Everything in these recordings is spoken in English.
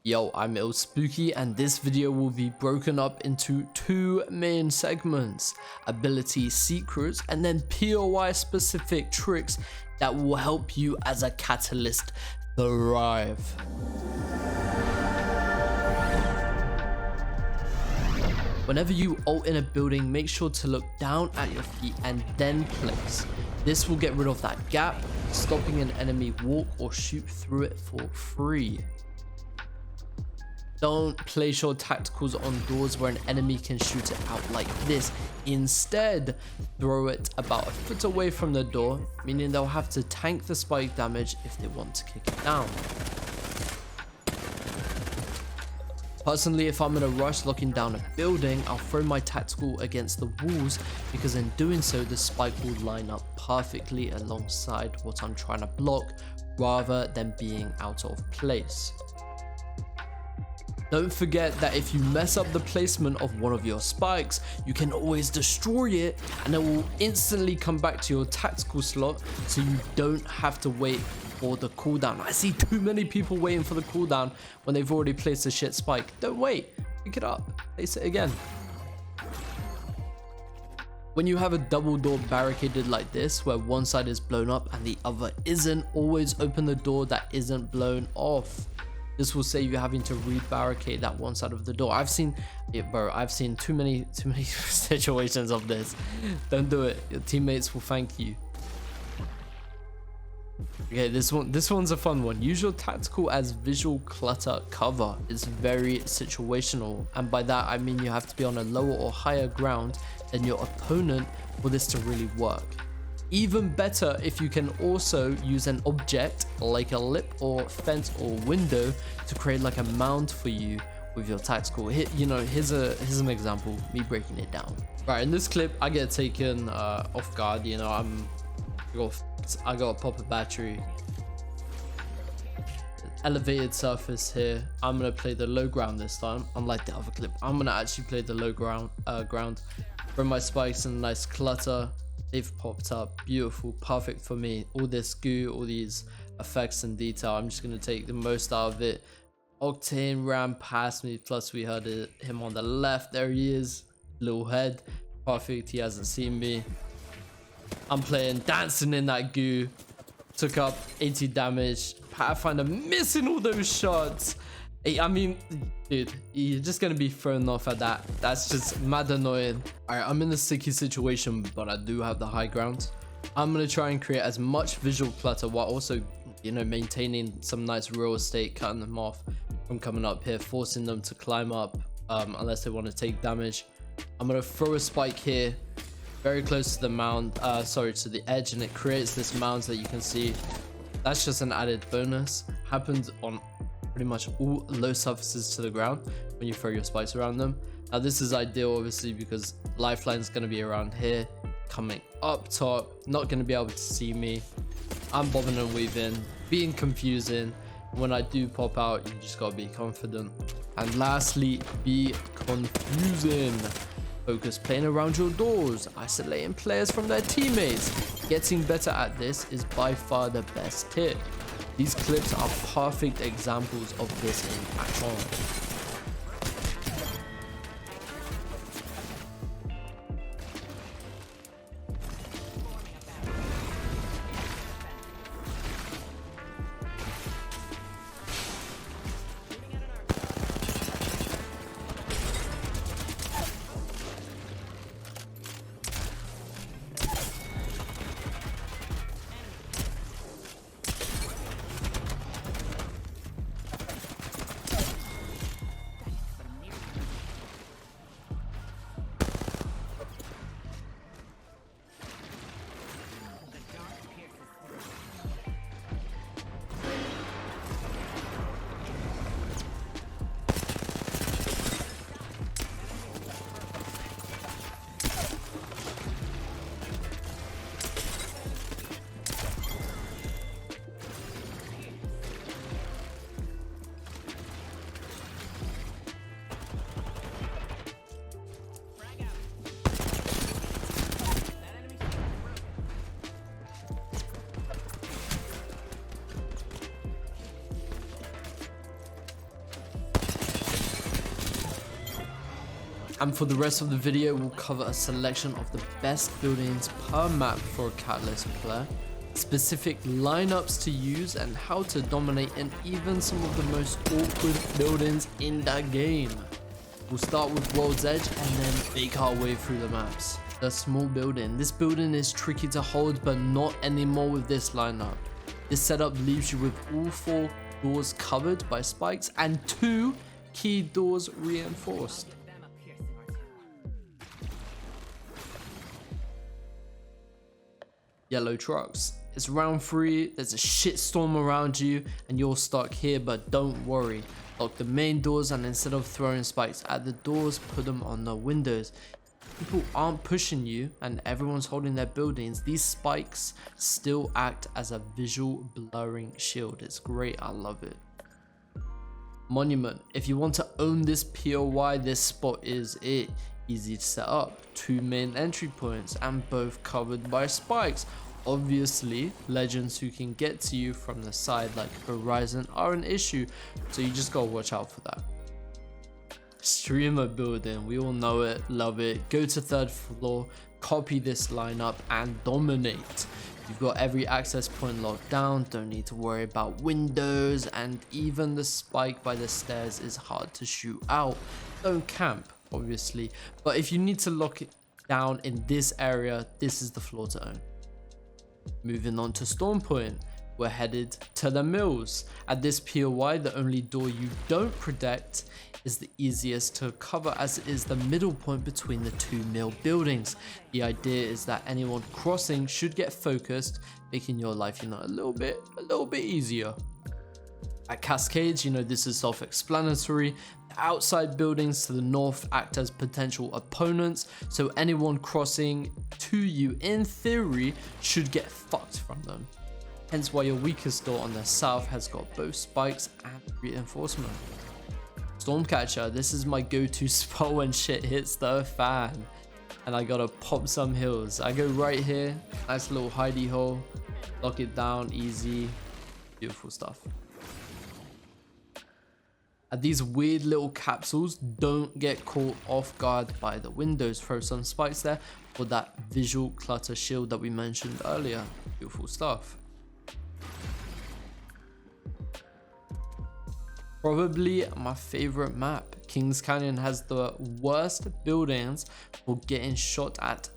Yo, I'm illspooky, and this video will be broken up into two main segments: ability secrets and then POI specific tricks that will help you as a catalyst thrive. Whenever you ult in a building, make sure to look down at your feet and then place. This will get rid of that gap, stopping an enemy walk or shoot through it for free. Don't place your tacticals on doors where an enemy can shoot it out like this. Instead, throw it about a foot away from the door, meaning they'll have to tank the spike damage if they want to kick it down. Personally, if I'm in a rush locking down a building, I'll throw my tactical against the walls, because in doing so, the spike will line up perfectly alongside what I'm trying to block, rather than being out of place. Don't forget that if you mess up the placement of one of your spikes, you can always destroy it and it will instantly come back to your tactical slot, so you don't have to wait for the cooldown. I see too many people waiting for the cooldown when they've already placed a shit spike. Don't wait, pick it up, place it again. When you have a double door barricaded like this, where one side is blown up and the other isn't, always open the door that isn't blown off. This will save you having to re-barricade that one side of the door. I've seen it, bro. I've seen too many situations of this. Don't do it. Your teammates will thank you. Okay, this one's a fun one. Use your tactical as visual clutter cover. It's very situational, and by that I mean you have to be on a lower or higher ground than your opponent for this to really work. Even better if you can also use an object like a lip or fence or window to create like a mound for you with your tactical. Here's an example, me breaking it down. Right, in this clip I get taken off guard. I gotta pop a battery. Elevated surface here. I'm gonna play the low ground this time, unlike the other clip. I'm gonna actually play the low ground. Throw my spikes in a nice clutter. They've popped up, beautiful, perfect for me. All this goo, all these effects and detail, I'm just gonna take the most out of it. Octane ran past me, plus we heard him on the left. There he is, little head, perfect. He hasn't seen me. I'm playing, dancing in that goo. Took up 80 damage. Pathfinder missing all those shots. I mean, dude, you're just gonna be thrown off at that. That's just mad annoying. Alright, I'm in a sticky situation, but I do have the high ground. I'm gonna try and create as much visual clutter while also, maintaining some nice real estate, cutting them off from coming up here, forcing them to climb up unless they want to take damage. I'm gonna throw a spike here, very close to the mound, to the edge, and it creates this mound that you can see. That's just an added bonus. Happens on pretty much all low surfaces to the ground when you throw your spikes around them. Now this is ideal obviously because lifeline's going to be around here, coming up top, not going to be able to see me. I'm bobbing and weaving, being confusing. When I do pop out, you just got to be confident. And lastly, be confusing. Focus playing around your doors, isolating players from their teammates. Getting better at this is by far the best tip. These clips are perfect examples of this in action. And for the rest of the video, we'll cover a selection of the best buildings per map for a Catalyst player, specific lineups to use, and how to dominate in even some of the most awkward buildings in the game. We'll start with World's Edge and then make our way through the maps. The small building. This building is tricky to hold, but not anymore with this lineup. This setup leaves you with all 4 doors covered by spikes and 2 key doors reinforced. Yellow trucks. It's round 3, there's a shitstorm around you and you're stuck here, but don't worry. Lock the main doors and instead of throwing spikes at the doors, put them on the windows. People aren't pushing you and everyone's holding their buildings. These spikes still act as a visual blurring shield. It's great, I love it. Monument. If you want to own this POI, this spot is it. Easy to set up, 2 main entry points and both covered by spikes. Obviously, legends who can get to you from the side like Horizon are an issue, so you just gotta watch out for that. Streamer building, we all know it, love it. Go to 3rd floor, copy this lineup and dominate. You've got every access point locked down, don't need to worry about windows, and even the spike by the stairs is hard to shoot out. Don't camp, obviously, but if you need to lock it down in this area, this is the floor to own. Moving on to StormPoint, we're headed to the mills. At this POI, the only door you don't protect is the easiest to cover as it is the middle point between the 2 mill buildings. The idea is that anyone crossing should get focused, making your life, a little bit easier. At Cascades, this is self-explanatory. The outside buildings to the north act as potential opponents, so anyone crossing to you in theory should get fucked from them. Hence why your weakest door on the south has got both spikes and reinforcement. Stormcatcher, this is my go-to spot when shit hits the fan and I gotta pop some hills. I go right here, nice little hidey hole, lock it down, easy, beautiful stuff. At these weird little capsules, don't get caught off guard by the windows. Throw some spikes there for that visual clutter shield that we mentioned earlier. Beautiful stuff. Probably my favorite map. Kings Canyon has the worst buildings for getting shot at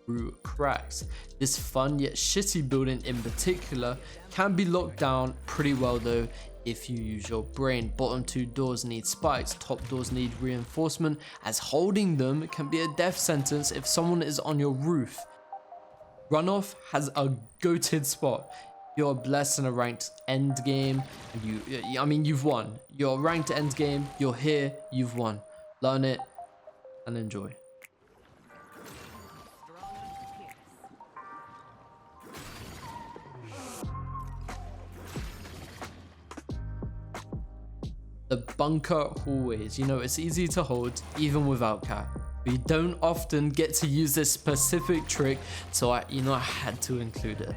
through cracks. This fun yet shitty building in particular can be locked down pretty well though if you use your brain. Bottom 2 doors need spikes, top doors need reinforcement, as holding them can be a death sentence if someone is on your roof. Runoff has a goated spot. You're blessed in a ranked end game and you've won. You're ranked end game, you're here, you've won. Learn it and enjoy. The bunker hallways, it's easy to hold even without cap. We don't often get to use this specific trick, so I had to include it.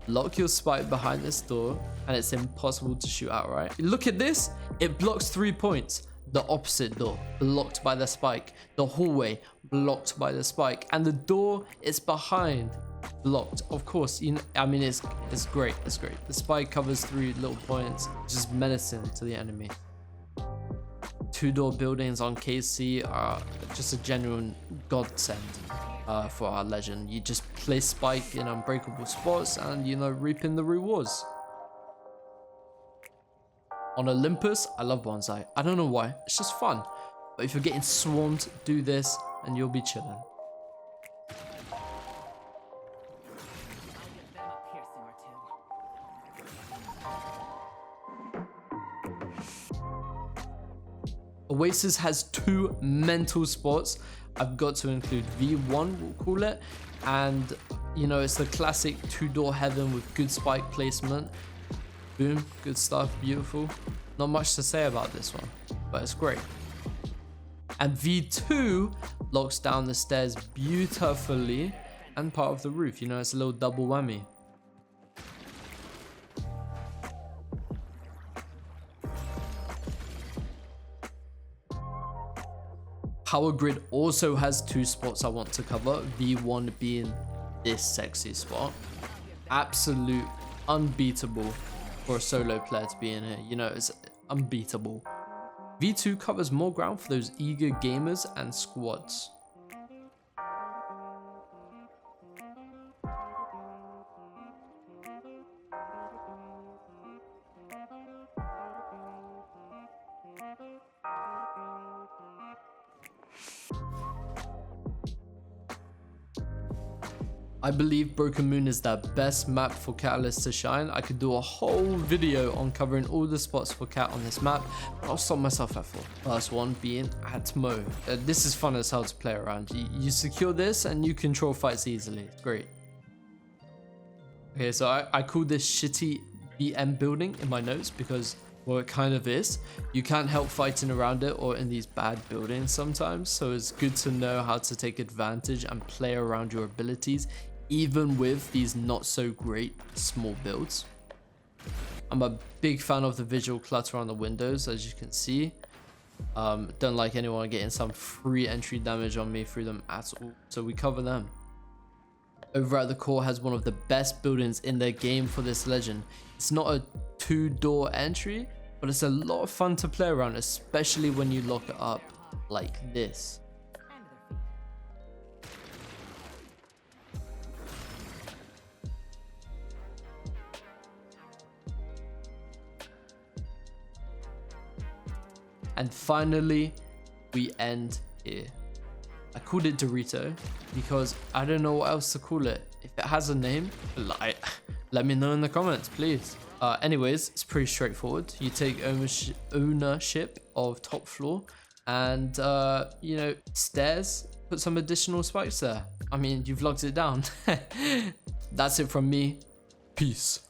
Lock your spike behind this door and it's impossible to shoot outright. Look at this, it blocks 3 points. The opposite door, blocked by the spike. The hallway, blocked by the spike. And the door is behind, blocked. Of course, it's great, it's great. The spike covers 3 little points, just menacing to the enemy. 2-door buildings on KC are just a genuine godsend for our legend. You just place spike in unbreakable spots and reaping the rewards. On Olympus, I love bonsai. I don't know why, it's just fun. But if you're getting swarmed, do this and you'll be chilling. Oasis has 2 mental spots. I've got to include V1, we'll call it, and it's the classic 2-door heaven with good spike placement. Boom, good stuff, beautiful. Not much to say about this one, but it's great. And V2 locks down the stairs beautifully and part of the roof. It's a little double whammy. Power grid also has 2 spots I want to cover, V1 being this sexy spot. Absolute unbeatable for a solo player to be in here, you know, it's unbeatable. V2 covers more ground for those eager gamers and squads. I believe Broken Moon is the best map for Catalyst to shine. I could do a whole video on covering all the spots for Cat on this map, but I'll stop myself at 4. First one being Atmo. This is fun as hell to play around. You secure this and you control fights easily. It's great. Okay, so I call this shitty BM building in my notes because, well, it kind of is. You can't help fighting around it or in these bad buildings sometimes, so it's good to know how to take advantage and play around your abilities even with these not so great small builds. I'm a big fan of the visual clutter on the windows, as you can see. Don't like anyone getting some free entry damage on me through them at all, so we cover them. Over at the core has one of the best buildings in their game for this legend. It's not a 2-door entry, but it's a lot of fun to play around, especially when you lock it up like this. And finally, we end here. I called it Dorito because I don't know what else to call it. If it has a name, let me know in the comments, please. Anyways, it's pretty straightforward. You take ownership of top floor and, you know, stairs, put some additional spikes there. I mean, you've locked it down. That's it from me. Peace.